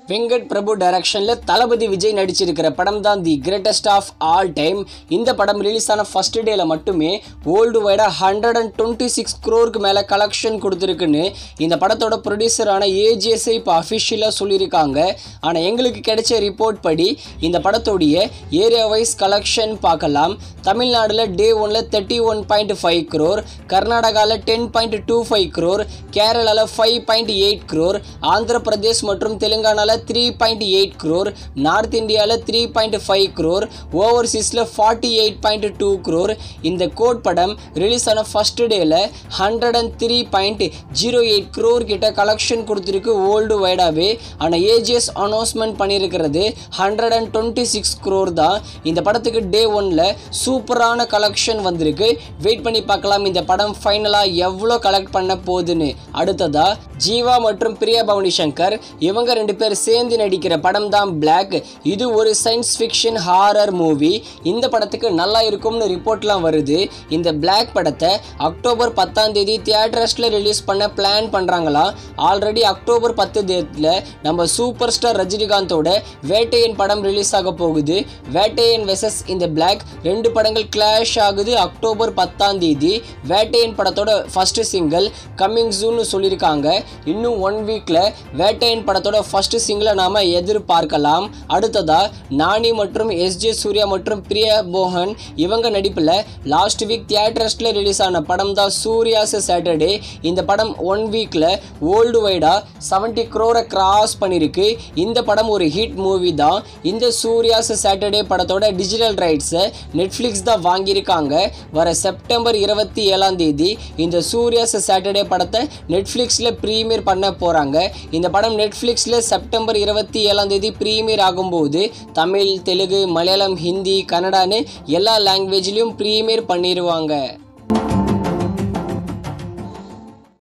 வெங்கட் பிரபு டைரக்ஷன்ல தளபதி விஜய் நடிச்சிருக்கிற படம் தான் the greatest of all time. இந்த படம் ரிலீஸ் ஆன ஃபர்ஸ்ட் டேல மட்டுமே வேர்ல்டு வைடா 126 crore மேல கலெக்ஷன் கொடுத்துருக்குன்னு இந்த படத்தோட ப்ரொடியூசரான ஏஜிஎஸ்ஐ இப்போ அஃபிஷியலாக சொல்லியிருக்காங்க. ஆனால் எங்களுக்கு கிடைச்ச ரிப்போர்ட் படி இந்த படத்தோடைய ஏரியா வைஸ் கலெக்ஷன் பார்க்கலாம். தமிழ்நாடுல டே 1ல 31.5 crore, கர்நாடகாவில் 10.25 crore, கேரளாவில் 5.8 crore, ஆந்திர பிரதேஷ் மற்றும் தெலுங்கானாவில் 3.8 crore, நார்த் இந்தியாவில் 3.5 crore, ஓவர்சீஸில் 48.2 crore. இந்த கோட் படம் ரிலீஸ் ஆன ஃபர்ஸ்ட் டேல 103.08 crore கிட்ட கலெக்ஷன் கொடுத்துருக்கு வேர்ல்டு வைடாவே. ஆனால் ஏஜிஎஸ் அனௌன்ஸ்மெண்ட் பண்ணியிருக்கிறது 126 crore தான். இந்த படத்துக்கு டே 1ல சூப்பரான கலெக்ஷன் வந்திருக்கு. வெயிட் பண்ணி பார்க்கலாம் இந்த படம் ஃபைனலாக எவ்வளோ கலெக்ட் பண்ண போகுதுன்னு. அடுத்ததா ஜீவா மற்றும் பிரியா பவானி சங்கர் இவங்க ரெண்டு பேர் சேர்ந்து நடிக்கிற படம் தான் பிளாக். இது ஒரு சயின்ஸ் ஃபிக்ஷன் ஹாரர் மூவி. இந்த படத்துக்கு நல்லா இருக்கும்னு ரிப்போர்ட்லாம் வருது. இந்த பிளாக் படத்தை அக்டோபர் 10ஆம் தேதி தியேட்டர்ஸில் ரிலீஸ் பண்ண பிளான் பண்ணுறாங்களாம். ஆல்ரெடி அக்டோபர் 10 தேதியில் நம்ம சூப்பர் ஸ்டார் ரஜினிகாந்தோட வேட்டையன் படம் ரிலீஸ் ஆக போகுது. வேட்டையன் வெர்சஸ் இந்த பிளாக் ரெண்டு படங்கள் கிளாஷ் ஆகுது அக்டோபர் 10ஆம் தேதி. வேட்டையன் படத்தோட ஃபர்ஸ்ட் சிங்கிள் கம்மிங் சூன்னு சொல்லியிருக்காங்க. இன்னும் 1 வீக்கில் வேட்டையன் படத்தோட ஃபர்ஸ்ட் சிங்கிளை நாம் எதிர்பார்க்கலாம். அடுத்ததா நானி மற்றும் எஸ்ஜே சூர்யா மற்றும் பிரியா போகன் இவங்க நடிப்பில் லாஸ்ட் வீக் தியேட்டர்ஸில் ரிலீஸ் ஆன படம் தான் சூர்யாஸ் சாட்டர்டே. இந்த படம் 1 வீக்கில் வேர்ல்டு வைடா 70 crore கிராஸ் பண்ணியிருக்கு. இந்த படம் ஒரு ஹிட் மூவி தான். இந்த சூர்யாஸ் சாட்டர்டே படத்தோட டிஜிட்டல் ரைட்ஸை நெட்ஃப்ளிக்ஸ் தான் வாங்கியிருக்காங்க. வர செப்டம்பர் 27ஆம் தேதி இந்த சூர்யாஸ் சாட்டர்டே படத்தை நெட்ஃப்ளிக்ஸில் ப்ரீமியர் பண்ண போகிறாங்க. இந்த படம் நெட்ஃப்ளிக்ஸில் செப்டம்பர் 27ஆம் தேதி ப்ரீமியர் ஆகும்போது தமிழ், தெலுங்கு, மலையாளம், ஹிந்தி, கன்னடான்னு எல்லா லாங்குவேஜ்லையும் ப்ரீமியர் பண்ணிடுவாங்க.